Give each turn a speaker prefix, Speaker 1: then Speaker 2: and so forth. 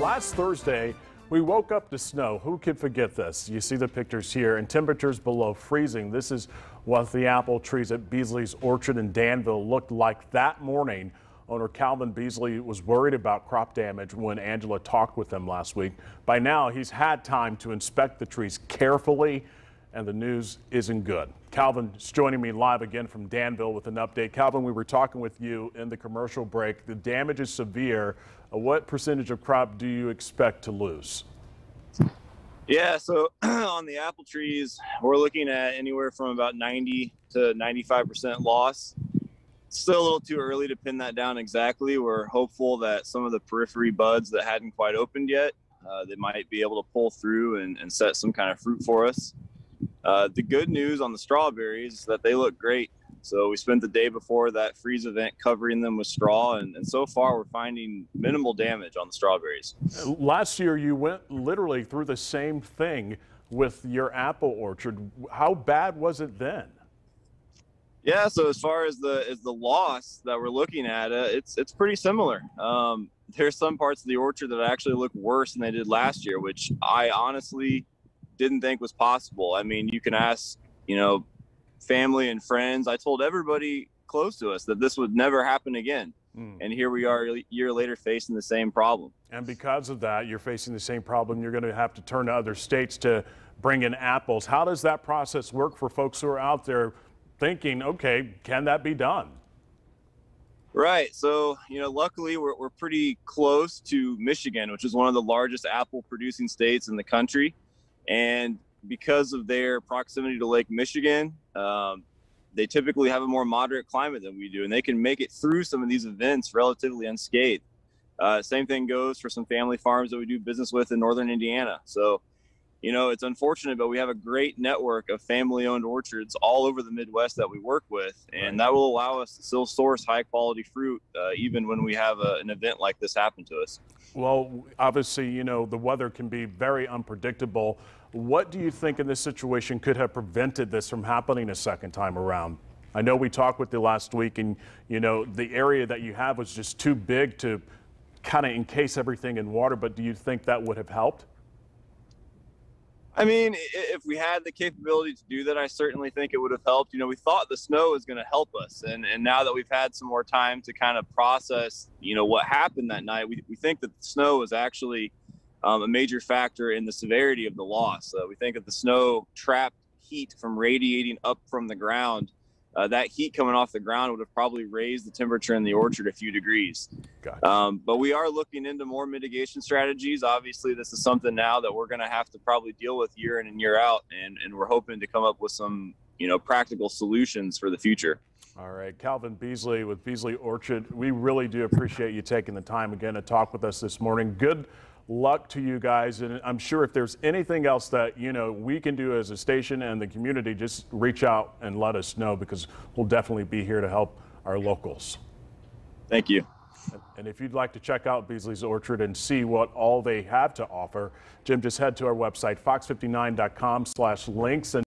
Speaker 1: last Thursday, we woke up to snow. Who could forget this? You see the pictures here, and temperatures below freezing. This is what the apple trees at Beasley's Orchard in Danville looked like that morning. Owner Calvin Beasley was worried about crop damage when Angela talked with him last week. By now, he's had time to inspect the trees carefully, and the news isn't good. Calvin is joining me live again from Danville with an update. Calvin, we were talking with you in the commercial break. The damage is severe. What percentage of crop do you expect to lose?
Speaker 2: Yeah, so on the apple trees, we're looking at anywhere from about 90 to 95% loss. Still a little too early to pin that down exactly. We're hopeful that some of the periphery buds that hadn't quite opened yet, they might be able to pull through and set some kind of fruit for us. The good news on the strawberries is that they look great. So we spent the day before that freeze event covering them with straw, and so far we're finding minimal damage on the strawberries.
Speaker 1: Last year you went literally through the same thing with your apple orchard. How bad was it then?
Speaker 2: Yeah, so as far as the loss that we're looking at, it's pretty similar. There's some parts of the orchard that actually look worse than they did last year, which I honestly didn't think was possible. I mean, you can ask, family and friends. I told everybody close to us that this would never happen again. And here we are a year later facing the same problem.
Speaker 1: And because of that, you're facing the same problem. You're going to have to turn to other states to bring in apples. How does that process work for folks who are out there thinking, okay, can that be done?
Speaker 2: Right. So, luckily we're pretty close to Michigan, which is one of the largest apple producing states in the country. And because of their proximity to Lake Michigan, they typically have a more moderate climate than we do, and they can make it through some of these events relatively unscathed. Same thing goes for some family farms that we do business with in northern Indiana. So, it's unfortunate, but we have a great network of family-owned orchards all over the Midwest that we work with, and that will allow us to still source high-quality fruit even when we have an event like this happen to us.
Speaker 1: Well, obviously, the weather can be very unpredictable. What do you think in this situation could have prevented this from happening a second time around? I know we talked with you last week, and, the area that you have was just too big to kind of encase everything in water, but do you think that would have helped?
Speaker 2: I mean, if we had the capability to do that, I certainly think it would have helped. We thought the snow was going to help us. And now that we've had some more time to kind of process, what happened that night, we think that the snow was actually a major factor in the severity of the loss. We think that the snow trapped heat from radiating up from the ground. That heat coming off the ground would have probably raised the temperature in the orchard a few degrees.
Speaker 1: Gotcha.
Speaker 2: But we are looking into more mitigation strategies. Obviously, this is something now that we're going to have to probably deal with year in and year out, and we're hoping to come up with some, practical solutions for the future.
Speaker 1: All right, Calvin Beasley with Beasley Orchard, we really do appreciate you taking the time again to talk with us this morning. Good luck to you guys, and I'm sure if there's anything else that we can do as a station and the community, just reach out and let us know, because we'll definitely be here to help our locals.
Speaker 2: Thank you.
Speaker 1: And if you'd like to check out Beasley's Orchard and see what all they have to offer, Jim, just head to our website, fox59.com/links.